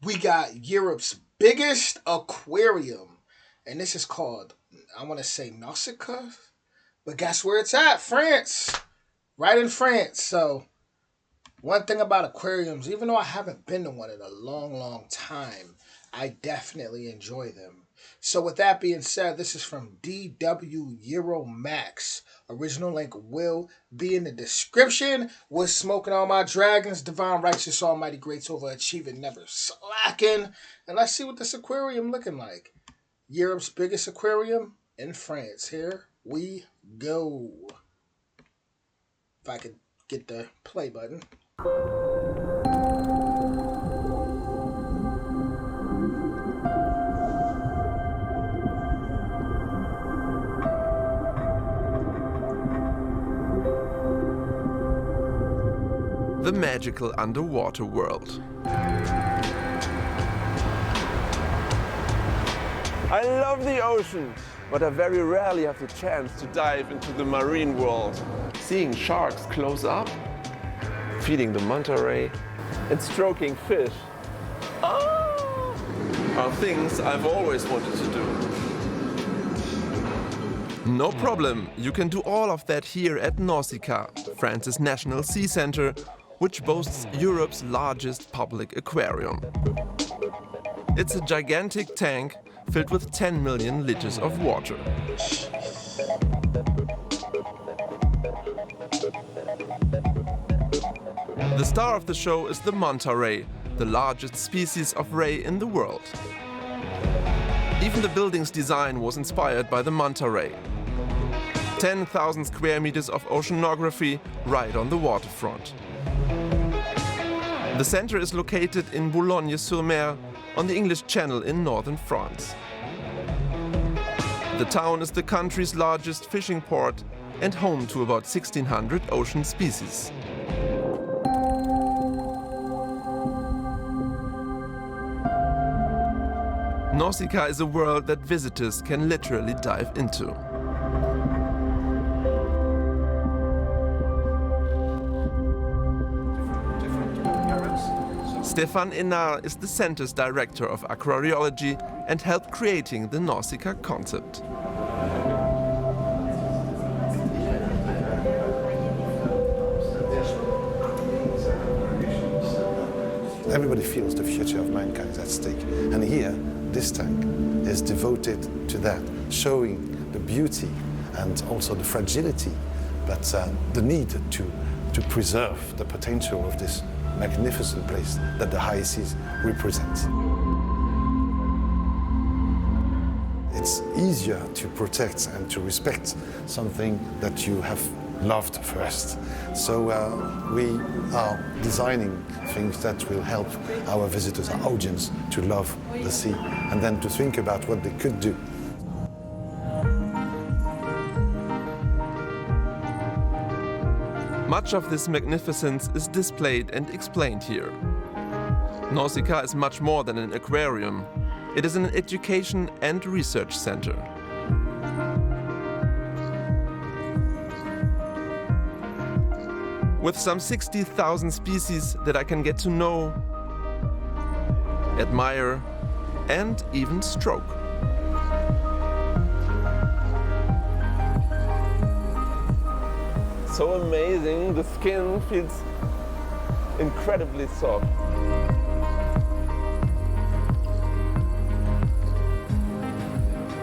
we got Europe's biggest aquarium. And this is called, I want to say Nausicaá. But guess where it's at? France. Right in France. So, one thing about aquariums, even though I haven't been to one in a long, long time, I definitely enjoy them. So with that being said, this is from DW Euro Max. Original link will be in the description. Was smoking all my dragons, divine, righteous, almighty, great, overachieving, never slacking. And let's see what this aquarium looking like. Europe's biggest aquarium in France. Here we go. If I could get the play button. The magical underwater world. I love the ocean, but I very rarely have the chance to dive into the marine world. Seeing sharks close up, feeding the manta ray, and stroking fish are things I've always wanted to do. No problem, you can do all of that here at Nausicaá, France's national sea center, which boasts Europe's largest public aquarium. It's a gigantic tank filled with 10 million liters of water. The star of the show is the manta ray, the largest species of ray in the world. Even the building's design was inspired by the manta ray. 10,000 square meters of oceanography right on the waterfront. The center is located in Boulogne-sur-Mer on the English Channel in northern France. The town is the country's largest fishing port and home to about 1,600 ocean species. Nausicaá is a world that visitors can literally dive into. Stéphane Hénard is the center's director of aquariology and helped creating the Nausicaá concept. Everybody feels the future of mankind is at stake. And here, this tank is devoted to that, showing the beauty and also the fragility, but the need to preserve the potential of this magnificent place that the high seas represent. It's easier to protect and to respect something that you have loved first. So we are designing things that will help our visitors, our audience, to love the sea and then to think about what they could do. Much of this magnificence is displayed and explained here. Nausicaá is much more than an aquarium. It is an education and research center. With some 60,000 species that I can get to know, admire, and even stroke. So amazing, the skin feels incredibly soft.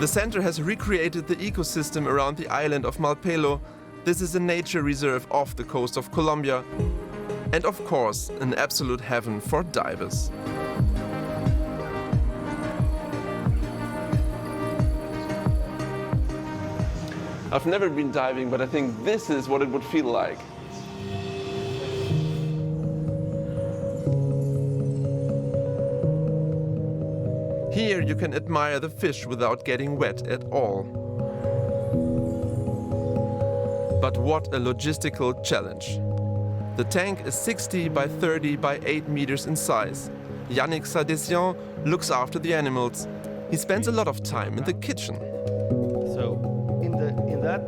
The center has recreated the ecosystem around the island of Malpelo. This is a nature reserve off the coast of Colombia. And of course, an absolute heaven for divers. I've never been diving, but I think this is what it would feel like. Here you can admire the fish without getting wet at all. But what a logistical challenge. The tank is 60 by 30 by 8 meters in size. Yannick Sadessian looks after the animals. He spends a lot of time in the kitchen. So in that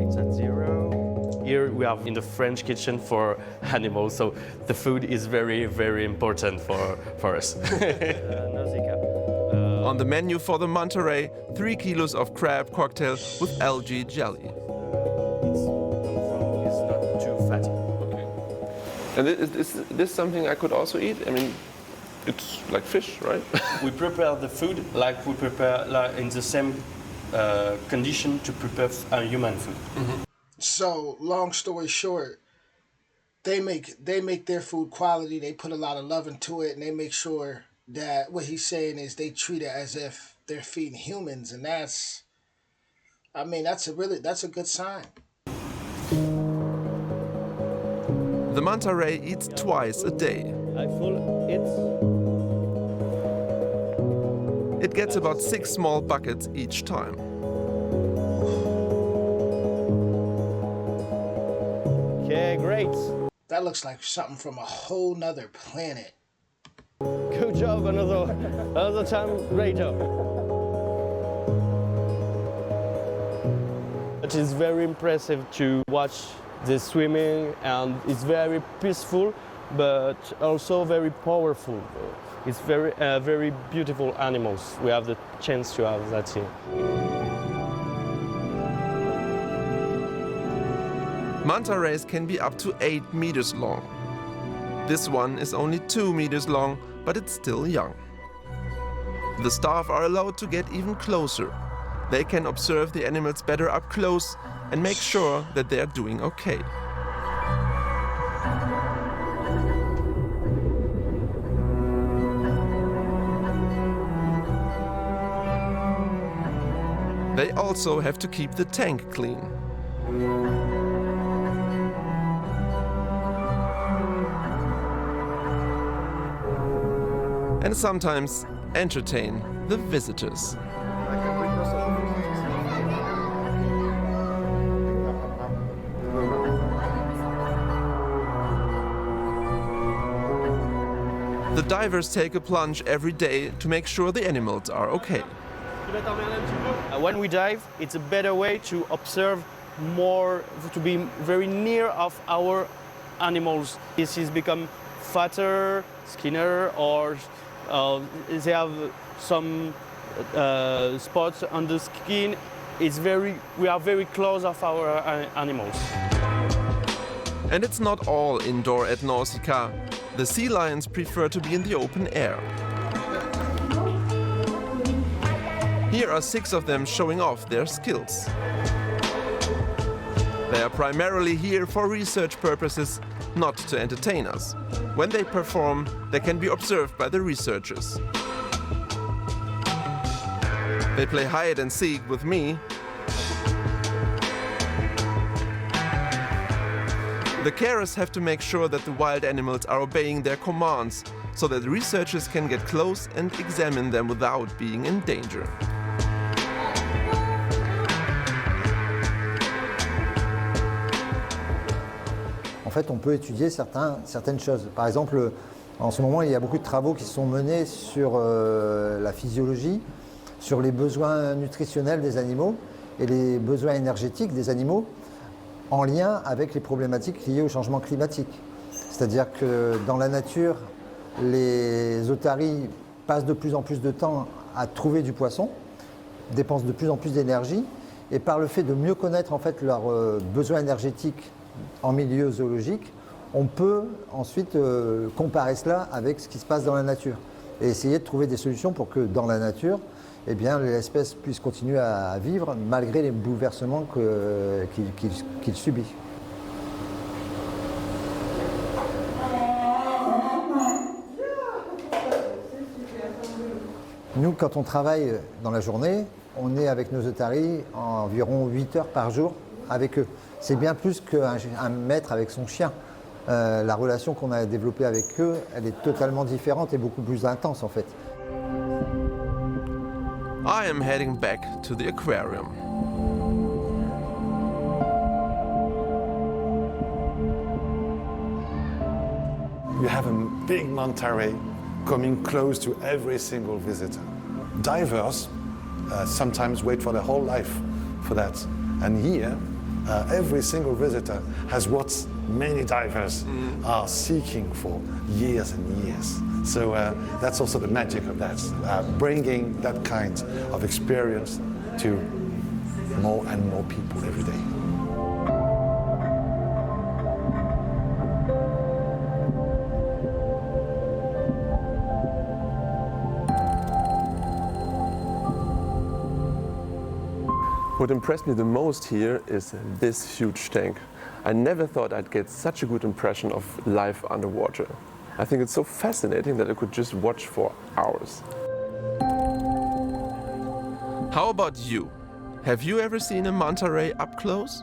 it's at 0. Here we have in the French kitchen for animals, so the food is very, very important for us. Nausicaá. On the menu for the manta ray, 3 kilos of crab cocktail with algae jelly. It's not too fatty. And is this something I could also eat? I mean, it's like fish, right? We prepare the food like we prepare in the same condition to prepare human food. Mm-hmm. So, long story short, they make their food quality. They put a lot of love into it, and they make sure that what he's saying is they treat it as if they're feeding humans, and that's a good sign. The manta ray eats twice a day. It gets about 6 small buckets each time. Okay, great. That looks like something from a whole nother planet. Good job, another time, great job. It is very impressive to watch the swimming, and it's very peaceful, but also very powerful. It's very beautiful animals. We have the chance to have that here. Manta rays can be up to 8 meters long. This one is only 2 meters long, but it's still young. The staff are allowed to get even closer. They can observe the animals better up close and make sure that they are doing okay. They also have to keep the tank clean. And sometimes entertain the visitors. The divers take a plunge every day to make sure the animals are okay. When we dive, it's a better way to observe more, to be very near of our animals. This is become fatter, skinner, or they have some spots on the skin. We are very close of our animals. And it's not all indoor at Nausicaá. The sea lions prefer to be in the open air. Here are 6 of them showing off their skills. They are primarily here for research purposes, not to entertain us. When they perform, they can be observed by the researchers. They play hide and seek with me. The carers have to make sure that the wild animals are obeying their commands, so that the researchers can get close and examine them without being in danger. En fait, on peut étudier certaines choses. Par exemple, en ce moment, il y a beaucoup de travaux qui sont menés sur la physiologie, sur les besoins nutritionnels des animaux et les besoins énergétiques des animaux en lien avec les problématiques liées au changement climatique. C'est-à-dire que dans la nature, les otaries passent de plus en plus de temps à trouver du poisson, dépensent de plus en plus d'énergie, et par le fait de mieux connaître en fait leurs besoins énergétiques en milieu zoologique, on peut ensuite comparer cela avec ce qui se passe dans la nature et essayer de trouver des solutions pour que dans la nature, eh bien, l'espèce puisse continuer à vivre malgré les bouleversements qu'il subit. Nous, quand on travaille dans la journée, on est avec nos otaries environ 8 heures par jour avec eux. C'est bien plus qu'un maître avec son chien. La relation qu'on a développée avec eux, elle est totalement différente et beaucoup plus intense en fait. I am heading back to the aquarium. You have a big manta ray coming close to every single visitor. Divers sometimes wait for their whole life for that. And here, Every single visitor has what many divers are seeking for years and years. So that's also the magic of that, bringing that kind of experience to more and more people every day. What impressed me the most here is this huge tank. I never thought I'd get such a good impression of life underwater. I think it's so fascinating that I could just watch for hours. How about you? Have you ever seen a manta ray up close?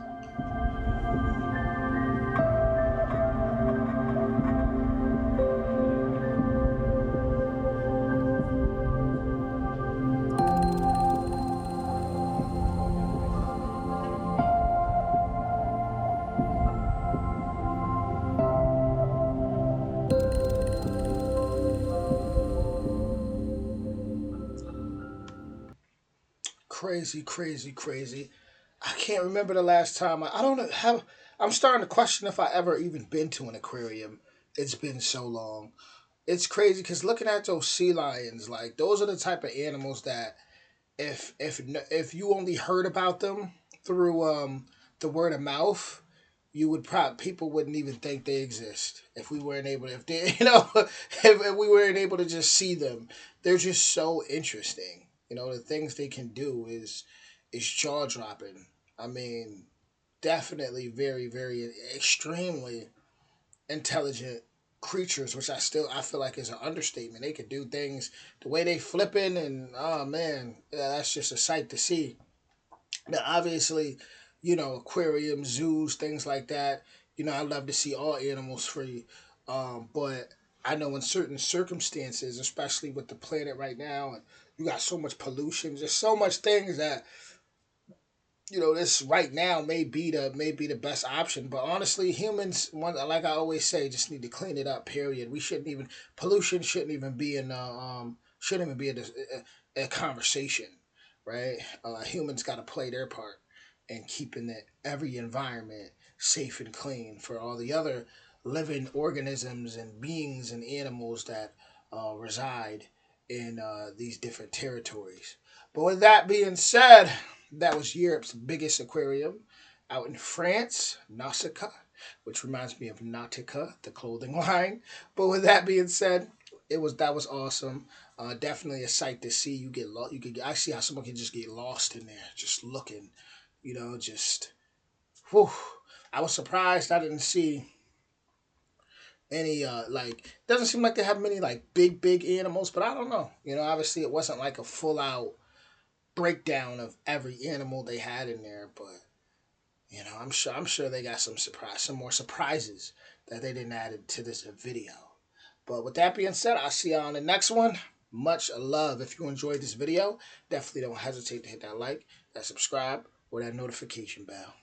Crazy, crazy, crazy. I can't remember the last time. I don't know how. I'm starting to question if I ever even been to an aquarium. It's been so long. It's crazy because looking at those sea lions, like those are the type of animals that if you only heard about them through the word of mouth, you would probably people wouldn't even think they exist if we weren't able to, if they if we weren't able to just see them. They're just so interesting. The things they can do is jaw dropping. I mean, definitely very very extremely intelligent creatures, which I feel like is an understatement. They could do things the way they flipping, and oh man, yeah, that's just a sight to see. Now, obviously, aquariums, zoos, things like that. I love to see all animals free, but I know in certain circumstances, especially with the planet right now, and you got so much pollution, just so much things that this right now may be the best option. But honestly, humans, like I always say, just need to clean it up. Period. We shouldn't even pollution shouldn't even be a conversation, right? Humans got to play their part in keeping every environment safe and clean for all the other living organisms and beings and animals that reside in these different territories. But with that being said, that was Europe's biggest aquarium out in France, Nausicaá, which reminds me of Nautica, the clothing line. But with that being said, that was awesome. Definitely a sight to see. You get lost. I see how someone can just get lost in there, just looking. Just whew. I was surprised I didn't see any doesn't seem like they have many like big animals, but I don't know. Obviously it wasn't like a full out breakdown of every animal they had in there, but I'm sure they got some more surprises that they didn't add to this video. But with that being said, I'll see y'all on the next one. Much love. If you enjoyed this video, definitely don't hesitate to hit that like, that subscribe, or that notification bell.